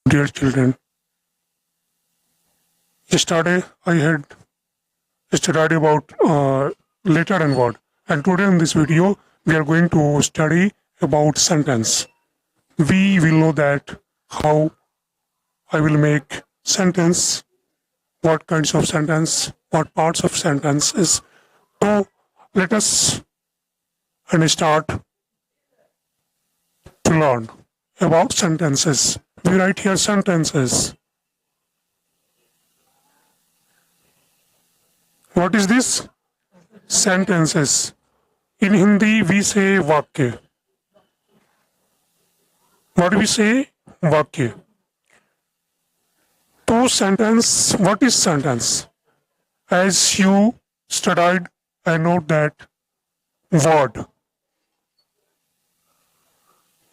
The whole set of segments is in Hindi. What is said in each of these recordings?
Dear children, yesterday I had studied about letter and word, and today in this video we are going to study about sentence. We will know that how I will make sentence, what kinds of sentence, what parts of sentences. So let us and start to learn about sentences. We write here sentences. What is this? Sentences. In Hindi, we say vakya. What do we say? Vakya. To sentence, what is sentence? As you studied, I note that word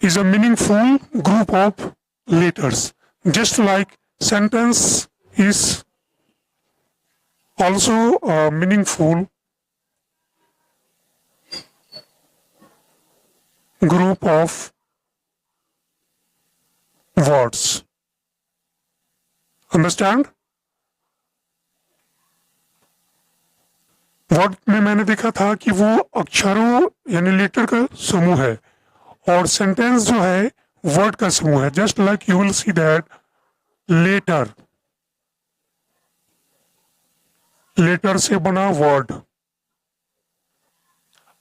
is a meaningful group of letters. Just like sentence is also a meaningful group of words. Understand? Word में मैंने देखा था कि वो अक्षरों यानी लेटर का समूह है और सेंटेंस जो है वर्ड का समूह है. Just like you will see that letter letter से बना वर्ड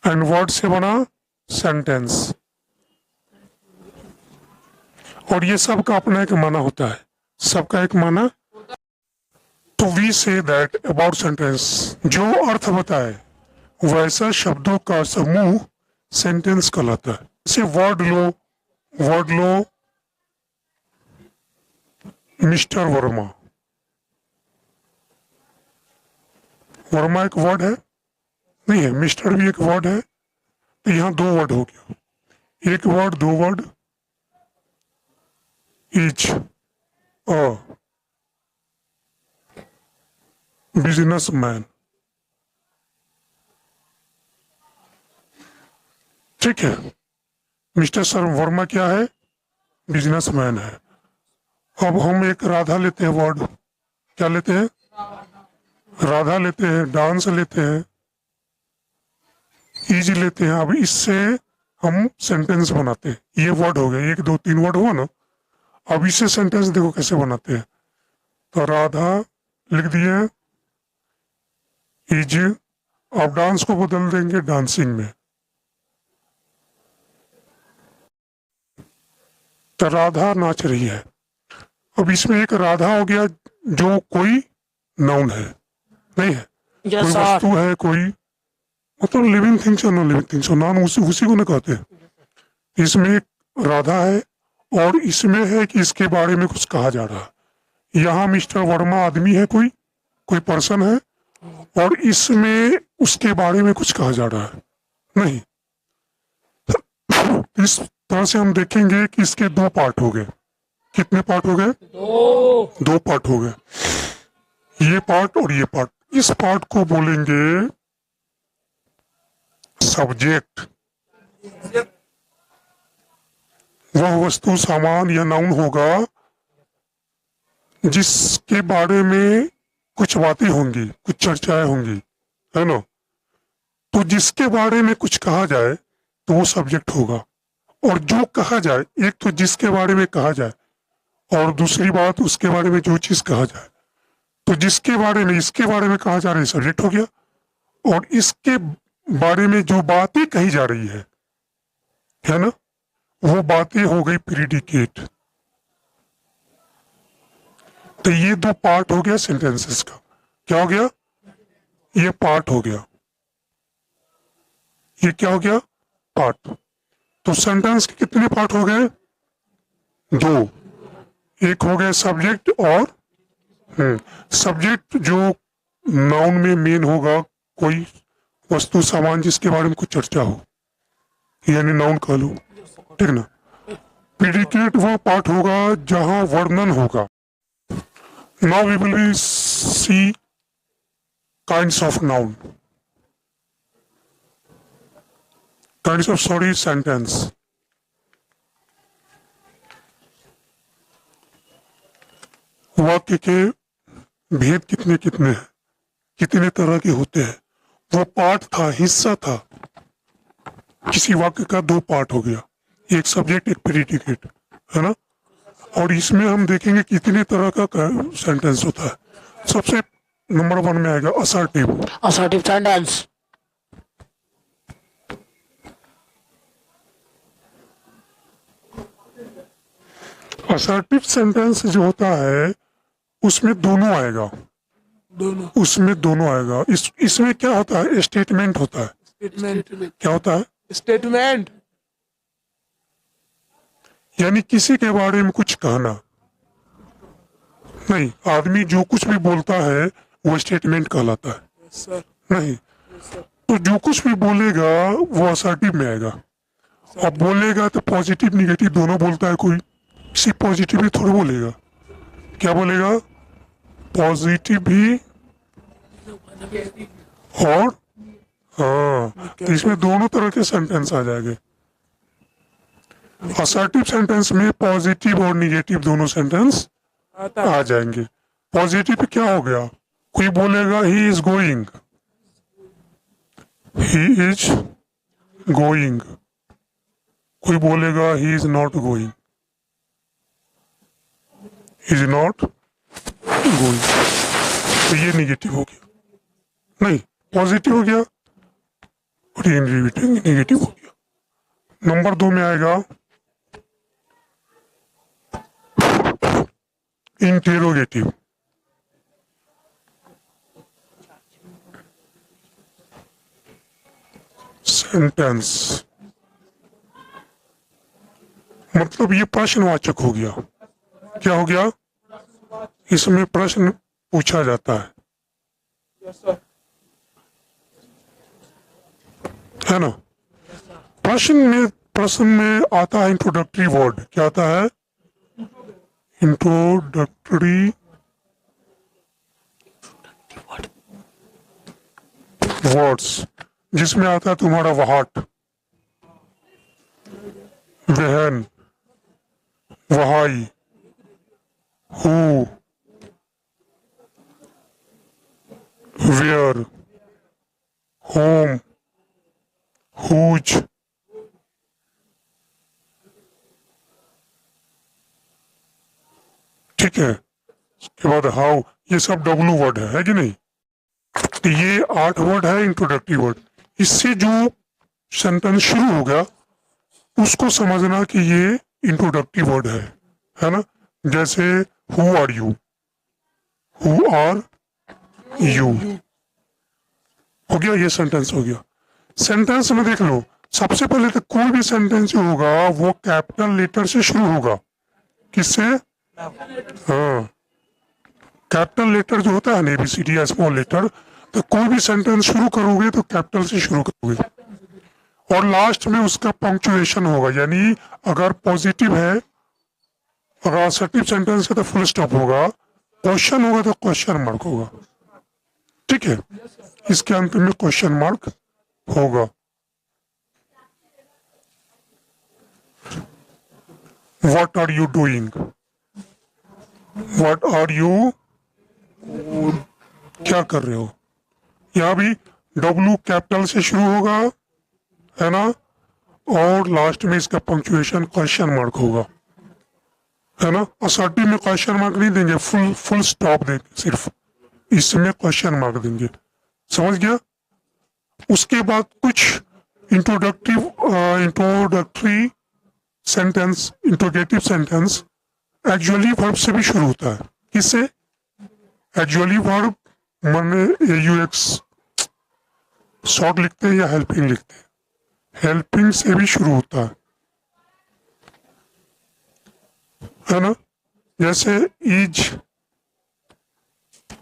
एंड वर्ड से बना सेंटेंस. और ये सबका अपना एक माना होता है, सबका एक माना. तो we say that about sentence, जो अर्थ बताए वैसा शब्दों का समूह सेंटेंस कहलाता है. जैसे वर्ड लो मिस्टर वर्मा. वर्मा एक वर्ड है नहीं है, मिस्टर भी एक वर्ड है. तो यहाँ दो वर्ड हो गया, एक वर्ड दो वर्ड. Is a businessman. ठीक है, मिस्टर सर वर्मा क्या है? बिजनेसमैन है. अब हम एक राधा लेते हैं वर्ड. क्या लेते हैं? राधा लेते हैं, डांस लेते हैं, इज लेते हैं. अब इससे हम सेंटेंस बनाते हैं. ये वर्ड हो गया, एक दो तीन वर्ड हुआ ना. अब इससे सेंटेंस देखो कैसे बनाते हैं. तो राधा लिख दिए, इज. अब डांस को बदल देंगे डांसिंग में. तो राधा नाच रही है. अब इसमें एक राधा हो गया जो कोई नाउन है नहीं है, कोई वस्तु है, कोई मतलब लिविंग थिंग्स और नॉन लिविंग थिंग्स. नाउन उसी को ना कहते हैं. इसमें एक राधा है और इसमें है कि इसके बारे में कुछ कहा जा रहा है. यहाँ मिस्टर वर्मा आदमी है, कोई पर्सन है, और इसमें उसके बारे में कुछ कहा जा रहा है नहीं. इस तरह से हम देखेंगे कि इसके दो पार्ट हो गए. कितने पार्ट हो गए? दो पार्ट हो गए, ये पार्ट और ये पार्ट. इस पार्ट को बोलेंगे सब्जेक्ट. वह वस्तु सामान या नाउन होगा जिसके बारे में कुछ बातें होंगी, कुछ चर्चाएं होंगी, है ना. तो जिसके बारे में कुछ कहा जाए तो वो सब्जेक्ट होगा. और जो कहा जाए, एक तो जिसके बारे में कहा जाए और दूसरी बात उसके बारे में जो चीज कहा जाए. तो जिसके बारे में, इसके बारे में कहा जा रहा है सब्जेक्ट हो गया, और इसके बारे में जो बातें कही जा रही है ना, वो बातें हो गई प्रीडिकेट. तो ये दो पार्ट हो गया सेंटेंसेस का. क्या हो गया? ये पार्ट हो गया. ये क्या हो गया? पार्ट. तो सेंटेंस के कितने पार्ट हो गए? दो. एक हो गया सब्जेक्ट और सब्जेक्ट जो नाउन में मेन होगा, कोई वस्तु सामान जिसके बारे में कुछ चर्चा हो, यानी नाउन कह लो, ठीक ना. प्रेडिकेट वो पार्ट होगा जहां वर्णन होगा. Now we will see kinds of noun, kinds of sentence. वाक्य के भेद कितने कितने हैं, कितने तरह के होते हैं। वो पार्ट था, हिस्सा था। किसी वाक्य का दो पार्ट हो गया, एक सब्जेक्ट एक प्रेडिकेट, है ना। और इसमें हम देखेंगे कितने तरह का सेंटेंस होता है। सबसे नंबर 1 में आएगा assertive. assertive sentence, assertive sentence जो होता है उसमें दोनों आएगा, दोनों उसमें दोनों आएगा। इसमें क्या होता है, स्टेटमेंट होता है। स्टेटमेंट, क्या होता है, स्टेटमेंट, यानी किसी के बारे में कुछ कहना। नहीं, आदमी जो कुछ भी बोलता है वो स्टेटमेंट कहलाता है। सर, नहीं, तो जो कुछ भी बोलेगा वो असर्टिव में आएगा। अब बोलेगा तो पॉजिटिव निगेटिव दोनों बोलता है कोई, सिर्फ पॉजिटिव ही थोड़ी बोलेगा। क्या बोलेगा, पॉजिटिव भी और हाँ, तो इसमें दोनों तरह के सेंटेंस आ जाएंगे। असर्टिव सेंटेंस में पॉजिटिव और निगेटिव दोनों सेंटेंस आता आ जाएंगे। पॉजिटिव पे क्या हो गया, कोई बोलेगा he is going, he is going, कोई बोलेगा he is not going, is not going, तो ये निगेटिव हो गया। नहीं, पॉजिटिव हो गया और ये निगेटिव हो गया। नंबर 2 में आएगा इंटेरोगेटिव। सेंटेंस मतलब ये प्रश्नवाचक हो गया। क्या हो गया, इसमें प्रश्न पूछा जाता है ना। प्रश्न में आता है इंट्रोडक्टरी वर्ड। क्या आता है, इंट्रोडक्टरी वर्ड्स, जिसमें आता है तुम्हारा व्हाट, वहन, वहाई, हु, वेयर, होम, हुज, ठीक है। उसके बाद हाउ, ये सब डब्लू वर्ड है कि नहीं। तो ये 8 वर्ड है इंट्रोडक्टरी वर्ड। इससे जो सेंटेंस शुरू होगा उसको समझना कि ये इंट्रोडक्टरी वर्ड है ना। जैसे who are you, who are you हो गया, ये सेंटेंस हो गया। सेंटेंस में देख लो, सबसे पहले तो कोई भी सेंटेंस जो होगा वो कैपिटल लेटर से शुरू होगा। किससे, हाँ, कैपिटल लेटर जो होता है ना, ABCD या स्मॉल लेटर, तो कोई भी सेंटेंस शुरू करोगे तो कैपिटल से शुरू करोगे और लास्ट में उसका पंक्चुएशन होगा। यानी अगर पॉजिटिव है, अगर असर्टिव सेंटेंस है तो फुल स्टॉप होगा, क्वेश्चन होगा तो क्वेश्चन मार्क होगा। ठीक है, इसके अंत में क्वेश्चन मार्क होगा। What are you doing, what are you, क्या कर रहे हो। यहाँ भी डब्ल्यू कैपिटल से शुरू होगा, है ना, और लास्ट में इसका पंक्चुएशन क्वेश्चन मार्क होगा, है ना। असर्टिव में क्वेश्चन मार्क नहीं देंगे, फुल स्टॉप देंगे, सिर्फ इसमें क्वेश्चन मार्क देंगे। समझ गया। उसके बाद कुछ introductory sentence, interrogative sentence actually verb से भी शुरू होता है। किससे, एक्चुअली वर्ब माने AUX शॉर्ट लिखते हैं या हेल्पिंग लिखते हैं, हेल्पिंग से भी शुरू होता है ना। जैसे is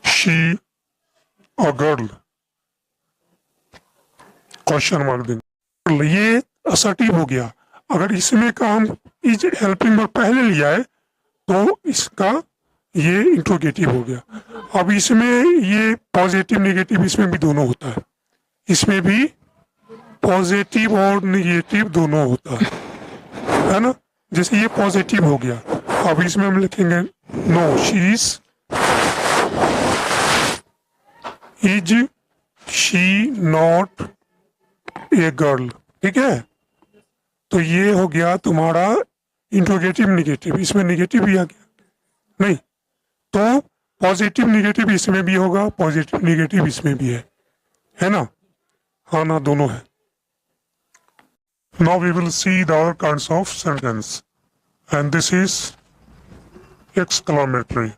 she a girl, question mark देंगे। ये असर्टिव हो गया। अगर इसमें का हम इज हेल्पिंग वर्ब पहले लिया है तो इसका ये इंट्रोगेटिव हो गया। अब इसमें ये पॉजिटिव नेगेटिव इसमें भी दोनों होता है, इसमें भी पॉजिटिव और नेगेटिव दोनों होता है ना। जैसे ये पॉजिटिव हो गया, अब इसमें हम लिखेंगे no she is she not a girl. ठीक है, तो ये हो गया तुम्हारा इंट्रोगेटिव निगेटिव। इसमें निगेटिव भी आ गया नहीं, तो पॉजिटिव निगेटिव इसमें भी होगा, पॉजिटिव निगेटिव इसमें भी है ना? हाँ ना, दोनों है। Now we will see the other kinds of sentence and this is exclamatory.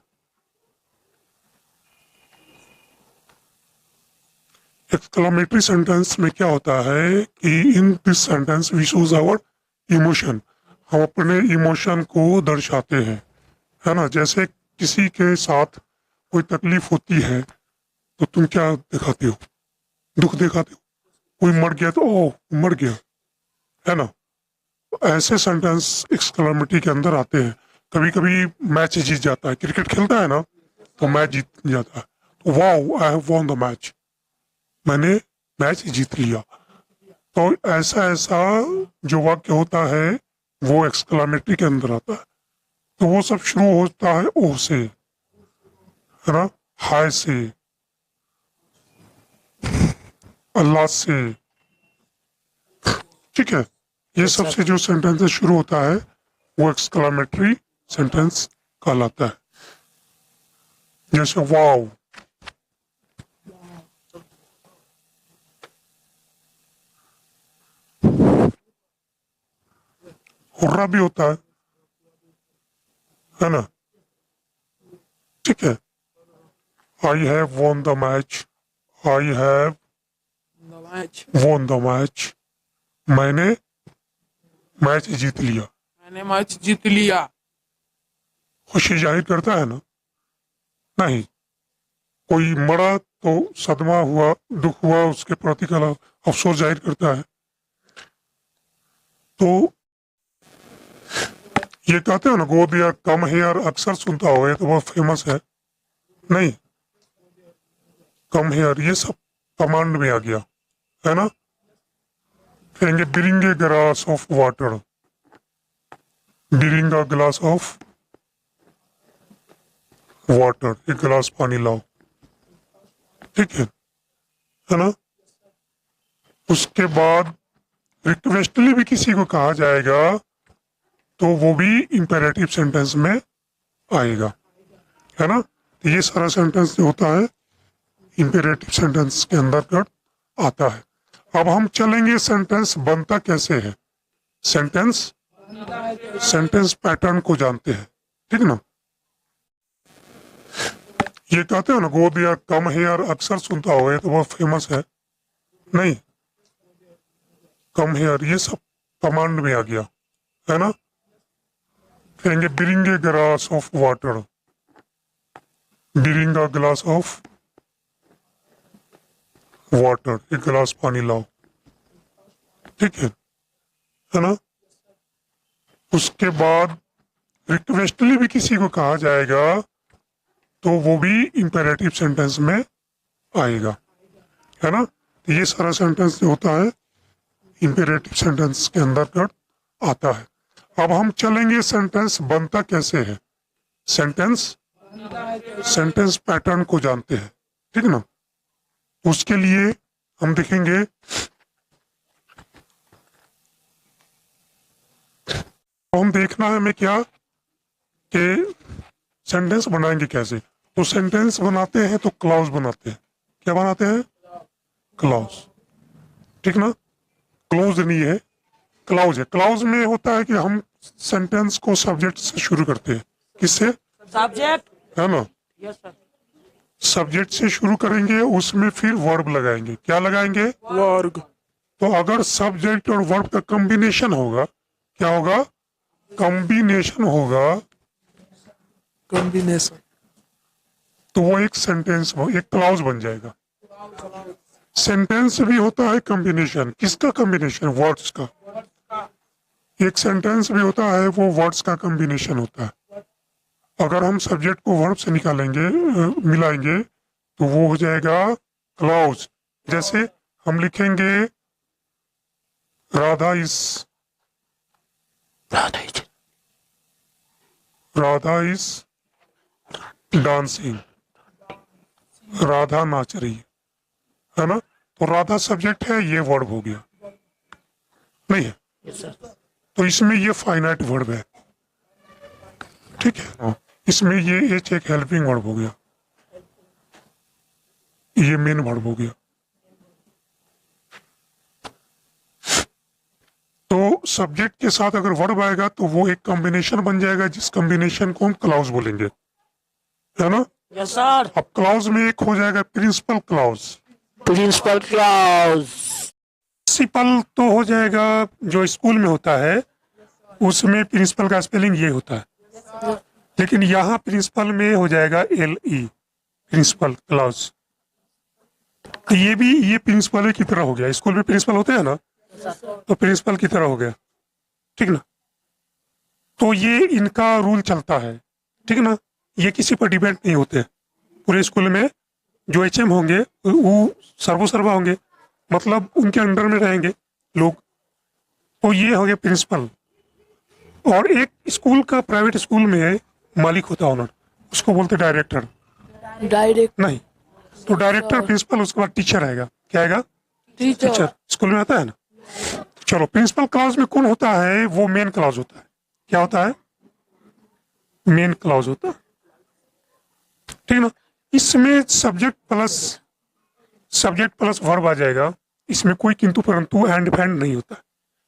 Exclamatory sentence में क्या होता है कि in this sentence we shows our emotion. हम अपने इमोशन को दर्शाते हैं, है ना? जैसे किसी के साथ कोई तकलीफ होती है तो तुम क्या दिखाते हो? दुख दिखाते हो। कोई मर गया तो ओ मर गया, है ना? ऐसे सेंटेंस एक्सक्लेमेटरी के अंदर आते हैं। कभी कभी मैच जीत जाता है, क्रिकेट खेलता है ना, तो मैच जीत जाता है तो wow I have won the match, मैंने मैच जीत लिया। तो ऐसा ऐसा जो वाक्य होता है वो एक्सक्लेमेटरी के अंदर आता है। तो वो सब शुरू होता है ओ से, है ना, हाय से, अल्लाह से। ठीक है, ये सबसे जो सेंटेंस शुरू होता है वो एक्सक्लेमेटरी सेंटेंस कहलाता है। जैसे वाओ, हुर्रा भी होता है ना? ठीक है, I have won the match, I have The match. Won the match, मैंने मैच जीत लिया। मैंने मैच जीत लिया। खुशी जाहिर करता है ना? नहीं। कोई मरा तो सदमा हुआ, दुख हुआ, उसके प्रति का अफसोस जाहिर करता है। तो ये कहते हो ना गो दिया कम हेयर, अक्सर सुनता हो, ये तो बहुत फेमस है। नहीं, कम हेयर ये सब कमांड में आ गया, है ना? कहेंगे bring a glass of water, bring a glass of water, एक गिलास पानी लाओ। ठीक है ना? उसके बाद रिक्वेस्टली भी किसी को कहा जाएगा तो वो भी इंपेरेटिव सेंटेंस में आएगा, है ना? तो ये सारा सेंटेंस जो होता है इंपेरेटिव सेंटेंस के अंदर कर आता है। अब हम चलेंगे सेंटेंस बनता कैसे है। सेंटेंस पैटर्न को जानते हैं, ठीक ना? ये कहते हो ना गो दिया कम हेयर, अक्सर सुनता हो, ये तो बहुत फेमस है। नहीं, कम हेयर ये सब कमांड में आ गया, है ना? कहेंगे bring a glass of water, bring a glass of water, एक गिलास पानी लाओ। ठीक है ना? उसके बाद रिक्वेस्टली भी किसी को कहा जाएगा तो वो भी इंपेरेटिव सेंटेंस में आएगा, है ना? तो ये सारा सेंटेंस जो होता है इंपेरेटिव सेंटेंस के अंदर कर आता है। अब हम चलेंगे सेंटेंस बनता कैसे है। सेंटेंस पैटर्न को जानते हैं, ठीक ना? उसके लिए हम देखेंगे हम देखना है हमें क्या कि सेंटेंस बनाएंगे कैसे। तो सेंटेंस बनाते हैं तो क्लॉज बनाते हैं। क्या बनाते हैं? क्लॉज, ठीक ना? क्लोज नहीं है, क्लाउज है। क्लाउज में होता है कि हम सेंटेंस को सब्जेक्ट से शुरू करते हैं। किससे? सब्जेक्ट। है ना? Yes sir. सब्जेक्ट से शुरू करेंगे, उसमें फिर वर्ब लगाएंगे। क्या लगाएंगे? वर्ग। तो अगर सब्जेक्ट और वर्ब का कॉम्बिनेशन होगा, क्या होगा? कॉम्बिनेशन होगा, कॉम्बिनेशन। तो वो एक सेंटेंस, एक क्लाउज बन जाएगा। सेंटेंस भी होता है कॉम्बिनेशन। किसका कॉम्बिनेशन? वर्ड्स का। एक सेंटेंस भी होता है वो वर्ड्स का कॉम्बिनेशन होता है। अगर हम सब्जेक्ट को वर्ब से निकालेंगे, मिलाएंगे, तो वो हो जाएगा क्लाउज। जैसे हम लिखेंगे राधा इज डांसिंग, राधा नाच रही है ना, तो राधा सब्जेक्ट है, ये वर्ब हो गया, नहीं है? Yes sir. तो इसमें ये फाइनाइट वर्ब है, ठीक है। इसमें ये एच एक हेल्पिंग वर्ब हो गया, ये मेन वर्ब हो गया। तो सब्जेक्ट के साथ अगर वर्ब आएगा तो वो एक कॉम्बिनेशन बन जाएगा, जिस कॉम्बिनेशन को हम क्लाउज बोलेंगे, है ना। Yes sir. अब क्लाउज में एक हो जाएगा principal clause. Principal clause. Principal तो हो जाएगा जो स्कूल में होता है, उसमें प्रिंसिपल का स्पेलिंग ये होता है, लेकिन यहाँ प्रिंसिपल में हो जाएगा LE, प्रिंसिपल क्लाउज। तो ये भी ये प्रिंसिपल की तरह हो गया, स्कूल में प्रिंसिपल होते हैं ना, तो प्रिंसिपल की तरह हो गया, ठीक ना। तो ये इनका रूल चलता है, ठीक ना, ये किसी पर डिपेंड नहीं होते। पूरे स्कूल में जो HM होंगे वो सर्वा होंगे, मतलब उनके अंडर में रहेंगे लोग। तो ये हो गया प्रिंसिपल। और एक स्कूल का, प्राइवेट स्कूल में मालिक होता है ओनर, उसको बोलते डायरेक्टर। डायरेक्ट नहीं, तो डायरेक्टर प्रिंसिपल, उसके बाद टीचर आएगा। क्या आएगा? टीचर। स्कूल में आता है ना। चलो, प्रिंसिपल क्लाउज में कौन होता है? वो मेन क्लाउज होता है। क्या होता है? मेन क्लाउज होता है, ठीक ना। इसमें सब्जेक्ट प्लस वर्ब आ जाएगा, इसमें कोई किंतु परंतु एंड फैंड नहीं होता,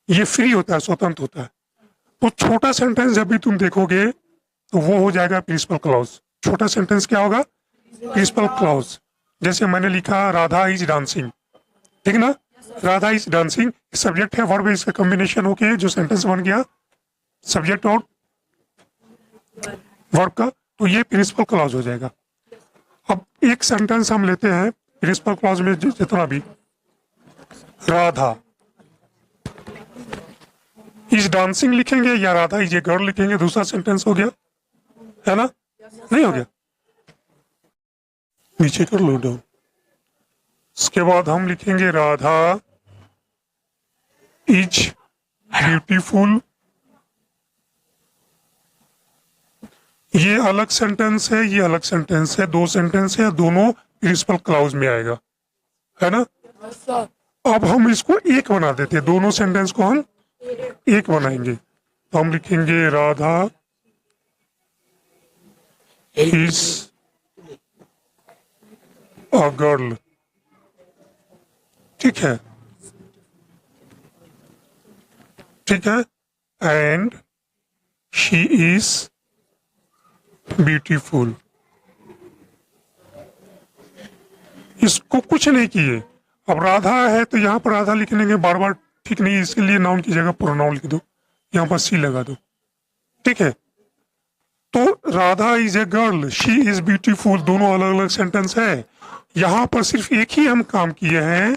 ये फ्री होता है, स्वतंत्र होता है। तो छोटा सेंटेंस जब भी तुम देखोगे तो वो हो जाएगा प्रिंसिपल क्लाउज। छोटा सेंटेंस क्या होगा? Principal clause. जैसे मैंने लिखा राधा इज डांसिंग, ठीक ना, राधा इज डांसिंग, सब्जेक्ट है, वर्ब इसका कॉम्बिनेशन होके जो सेंटेंस बन गया, सब्जेक्ट और वर्ब का, तो ये प्रिंसिपल क्लाउज हो जाएगा। अब एक सेंटेंस हम लेते हैं प्रिंसिपल क्लाउज में जितना भी, राधा इज डांसिंग लिखेंगे या राधा इज ए गर्ल लिखेंगे, दूसरा सेंटेंस हो गया, है ना, नहीं हो गया? नीचे कर लो डाउन। इसके बाद हम लिखेंगे राधा इज ब्यूटीफुल। ये अलग सेंटेंस है, ये अलग सेंटेंस है, दो सेंटेंस है, दोनों प्रिंसिपल क्लाउज में आएगा, है ना। अब हम इसको एक बना देते हैं, दोनों सेंटेंस को हम एक बनाएंगे। तो हम लिखेंगे राधा इज अ गर्ल, ठीक है, ठीक है, एंड शी इज ब्यूटीफुल। इसको कुछ नहीं किए। अब राधा है तो यहाँ पर राधा लिख लेंगे, बार बार ठीक नहीं, इसके लिए नाउन की जगह प्रोनाउन लिख दो, यहाँ पर सी लगा दो, ठीक है। तो Radha is a girl, she is beautiful, दोनों अलग अलग सेंटेंस है। यहाँ पर सिर्फ एक ही हम काम किए हैं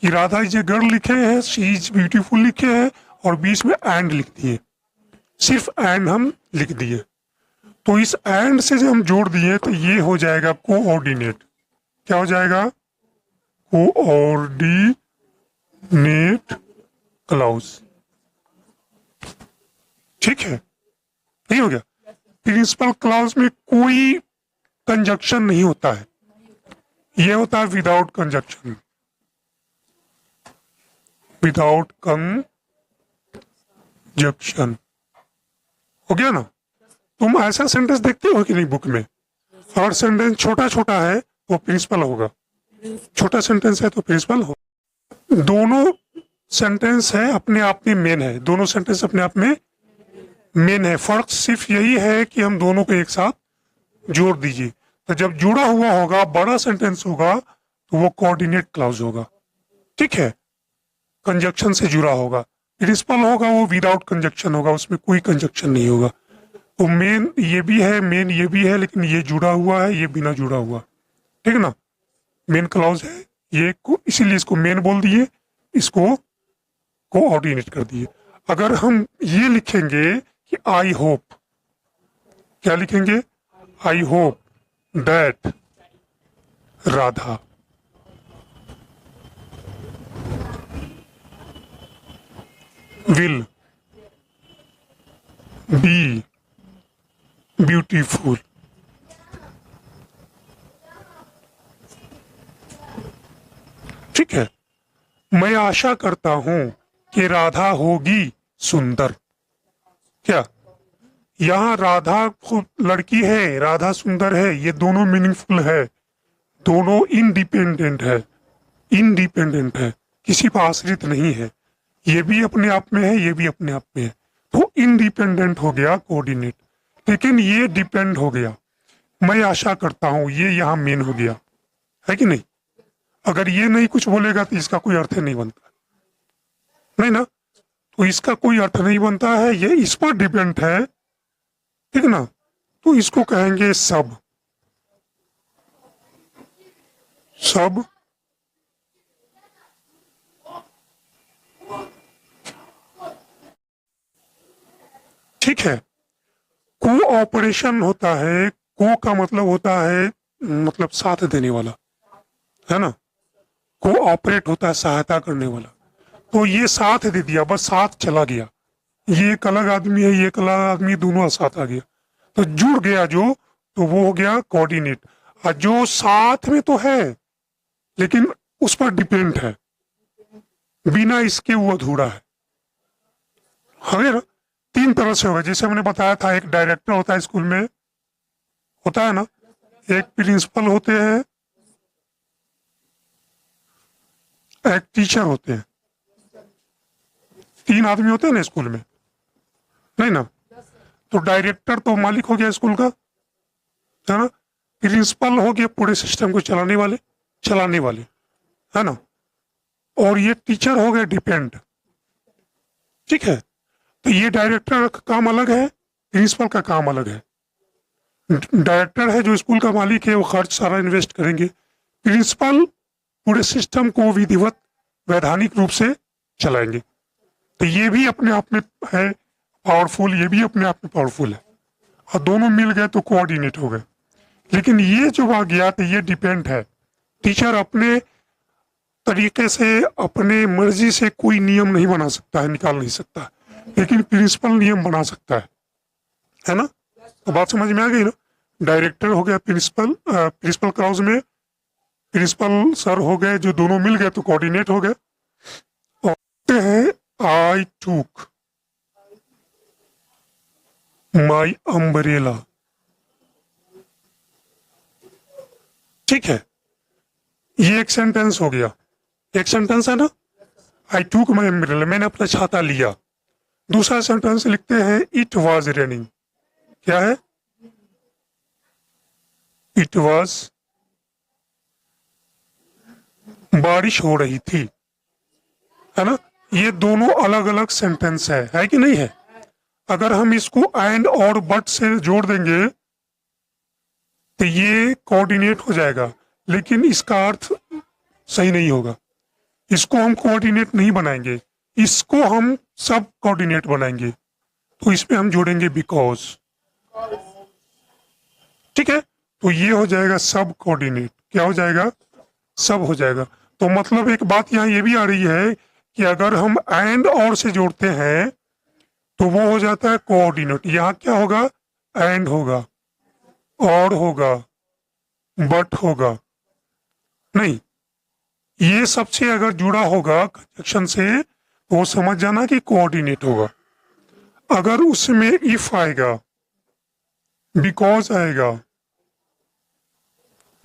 कि राधा इज ए गर्ल लिखे हैं, शी इज ब्यूटीफुल लिखे हैं, और बीच में एंड लिख दिए, सिर्फ एंड हम लिख दिए। तो इस एंड से जब हम जोड़ दिए तो ये हो जाएगा कोऑर्डिनेट। क्या हो जाएगा? कोऑर्डिनेट क्लाउज, ठीक है, नहीं हो गया? प्रिंसिपल क्लाउज में कोई कंजक्शन नहीं होता है, ये होता है विदाउट कंजक्शन, विदाउट कंजक्शन। हो गया ना? तुम ऐसा सेंटेंस देखते हो कि नहीं बुक में? और सेंटेंस छोटा छोटा है वो प्रिंसिपल होगा, छोटा सेंटेंस है तो प्रिंसिपल हो। दोनों सेंटेंस है अपने आप में मेन है, दोनों सेंटेंस अपने आप में मेन है। फर्क सिर्फ यही है कि हम दोनों को एक साथ जोड़ दीजिए। तो जब जुड़ा हुआ होगा, बड़ा सेंटेंस होगा, तो वो कोऑर्डिनेट क्लाउज होगा, ठीक है, कंजक्शन से जुड़ा होगा। प्रिंसिपल होगा वो विदाउट कंजक्शन होगा, उसमें कोई कंजक्शन नहीं होगा। तो मेन ये भी है, मेन ये भी है, लेकिन ये जुड़ा हुआ है, ये बिना जुड़ा हुआ, ठीक है ना। मेन क्लाउज है ये को, इसीलिए इसको मेन बोल दिए, इसको कोऑर्डिनेट कर दिए। अगर हम ये लिखेंगे कि आई होप, क्या लिखेंगे? I hope that Radha will be beautiful, ठीक है। मैं आशा करता हूं कि राधा होगी सुंदर। क्या यहाँ राधा खूब लड़की है, राधा सुंदर है, ये दोनों मीनिंगफुल है, दोनों इंडिपेंडेंट है, इंडिपेंडेंट है, किसी पर आश्रित नहीं है। ये भी अपने आप में है, ये भी अपने आप में है, तो इंडिपेंडेंट हो गया कोऑर्डिनेट। लेकिन ये डिपेंड हो गया, मैं आशा करता हूं, ये यहाँ मेन हो गया, है कि नहीं। अगर ये नहीं कुछ बोलेगा तो इसका कोई अर्थ नहीं बनता, नहीं ना, तो इसका कोई अर्थ नहीं बनता है, ये इस पर डिपेंड है, ठीक ना। तो इसको कहेंगे सब। सब ठीक है। कोऑपरेशन होता है, को का मतलब होता है मतलब साथ देने वाला, है ना। कोऑपरेट होता है सहायता करने वाला। तो ये साथ दे दिया, बस साथ चला गया, ये एक अलग आदमी है, ये एक अलग आदमी, दोनों साथ आ गया, तो जुड़ गया जो, तो वो हो गया कोऑर्डिनेट। और जो साथ में तो है लेकिन उस पर डिपेंड है, बिना इसके वो अधूरा है। हमें तीन तरह से होगा, जैसे हमने बताया था, एक डायरेक्टर होता है स्कूल में, होता है ना, एक प्रिंसिपल होते हैं, एक टीचर होते हैं, तीन आदमी होते हैं ना स्कूल में, नहीं ना। तो डायरेक्टर तो मालिक हो गया स्कूल का, है ना। प्रिंसिपल हो गया पूरे सिस्टम को चलाने वाले, है ना। और ये टीचर हो गए डिपेंड, ठीक है। तो ये डायरेक्टर का काम अलग है, प्रिंसिपल का काम अलग है। डायरेक्टर है जो स्कूल का मालिक है, वो खर्च सारा इन्वेस्ट करेंगे। प्रिंसिपल पूरे सिस्टम को विधिवत वैधानिक रूप से चलाएंगे। तो ये भी अपने आप में है पावरफुल, ये भी अपने आप में पावरफुल है, और दोनों मिल गए तो कोऑर्डिनेट हो गए। लेकिन ये जो आ गया तो ये डिपेंड है। टीचर अपने तरीके से, अपने मर्जी से कोई नियम नहीं बना सकता है, निकाल नहीं सकता, लेकिन प्रिंसिपल नियम बना सकता है ना। तो बात समझ में आ गई ना। डायरेक्टर हो गया प्रिंसिपल, प्रिंसिपल क्लास में प्रिंसिपल सर हो गए, जो दोनों मिल गए तो कोऑर्डिनेट हो गए। और है आई टूक माई अम्ब्रेला, ठीक है। ये एक सेंटेंस हो गया, एक सेंटेंस है ना, आई टूक माई अम्ब्रेला, मैंने अपना छाता लिया। दूसरा सेंटेंस लिखते हैं इट वॉज रेनिंग, क्या है, इट वॉज, बारिश हो रही थी, है ना। ये दोनों अलग अलग सेंटेंस है कि नहीं है। अगर हम इसको एंड और बट से जोड़ देंगे तो ये कोऑर्डिनेट हो जाएगा, लेकिन इसका अर्थ सही नहीं होगा। इसको हम कोऑर्डिनेट नहीं बनाएंगे, इसको हम सब कोऑर्डिनेट बनाएंगे। तो इसमें हम जोड़ेंगे बिकॉज, ठीक है। तो ये हो जाएगा सब कोऑर्डिनेट, क्या हो जाएगा, सब हो जाएगा। तो मतलब एक बात यहाँ ये भी आ रही है कि अगर हम एंड और से जोड़ते हैं तो वो हो जाता है कोऑर्डिनेट। यहाँ क्या होगा, एंड होगा, और होगा, बट होगा, नहीं, ये सबसे अगर जुड़ा होगा कंजक्शन से तो वो समझ जाना कि कोऑर्डिनेट होगा। अगर उसमें इफ आएगा, बिकॉज आएगा,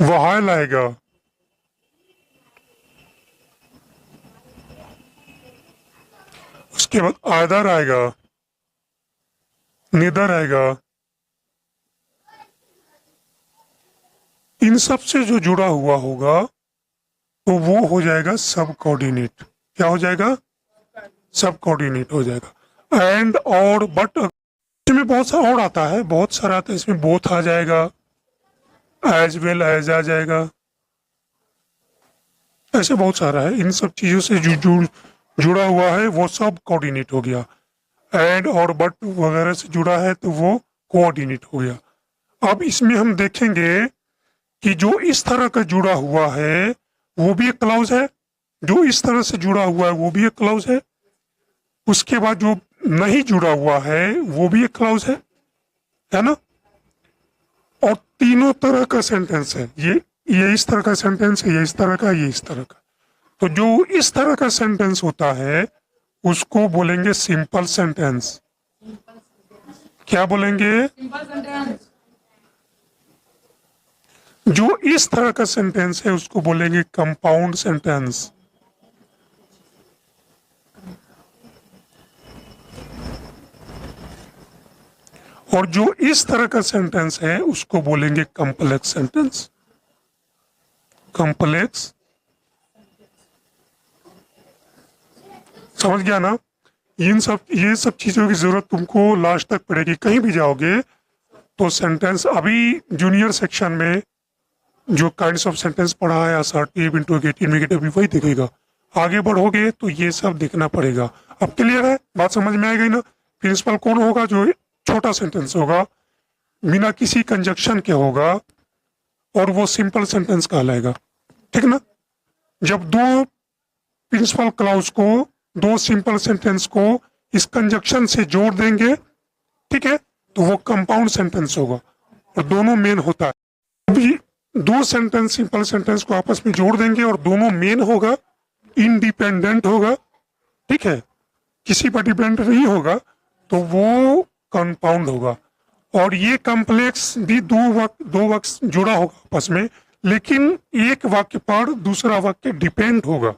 व्हाइल आएगा, उसके बाद आदर आएगा, निदर आएगा, इन सब से जो जुड़ा हुआ होगा तो वो हो जाएगा सब कोऑर्डिनेट। क्या हो जाएगा, सब कोऑर्डिनेट हो जाएगा। एंड और बट इसमें बहुत सारा और आता है, बहुत सारा आता है, इसमें बोथ आ जाएगा, एज वेल एज आ जाएगा, ऐसे बहुत सारा है। इन सब चीजों से जुड़ा हुआ है वो सब कोऑर्डिनेट हो गया। एंड और बट वगैरह से जुड़ा है तो वो कोऑर्डिनेट हो गया। अब इसमें हम देखेंगे कि जो इस तरह का जुड़ा हुआ है वो भी एक क्लाउज है, जो इस तरह से जुड़ा हुआ है वो भी एक क्लाउज है, उसके बाद जो नहीं जुड़ा हुआ है वो भी एक क्लाउज है ना। और तीनों तरह का सेंटेंस है, ये इस तरह का सेंटेंस है, ये इस तरह का, ये इस तरह का। तो जो इस तरह का सेंटेंस होता है उसको बोलेंगे सिंपल सेंटेंस। क्या बोलेंगे? जो इस तरह का सेंटेंस है उसको बोलेंगे कंपाउंड सेंटेंस। और जो इस तरह का सेंटेंस है उसको बोलेंगे कॉम्प्लेक्स सेंटेंस। कॉम्प्लेक्स, समझ गया ना? ये सब चीजों की जरूरत तुमको लास्ट तक पड़ेगी। कहीं भी जाओगे तो सेंटेंस, अभी जूनियर सेक्शन में जो काइंड्स ऑफ सेंटेंस पढ़ा है, असर्टिव, इंट्रोगेटिव, नेगेटिव, वही दिखेगा। आगे बढ़ोगे तो ये सब देखना पड़ेगा। अब क्लियर है? बात समझ में आ गई ना? प्रिंसिपल कौन होगा? जो छोटा सेंटेंस होगा, बिना किसी कंजक्शन के होगा, और वो सिंपल सेंटेंस कहलाएगा। ठीक ना? जब दो प्रिंसिपल क्लाउज को, दो सिंपल सेंटेंस को इस कंजक्शन से जोड़ देंगे, ठीक है, तो वो कंपाउंड सेंटेंस होगा, और दोनों मेन होता है। अभी दो सेंटेंस, सिंपल सेंटेंस को आपस में जोड़ देंगे और दोनों मेन होगा, इंडिपेंडेंट होगा, ठीक है, किसी पर डिपेंड नहीं होगा, तो वो कंपाउंड होगा। और ये कॉम्प्लेक्स भी दो वाक्य जुड़ा होगा आपस में, लेकिन एक वाक्य पर दूसरा वाक्य डिपेंड होगा।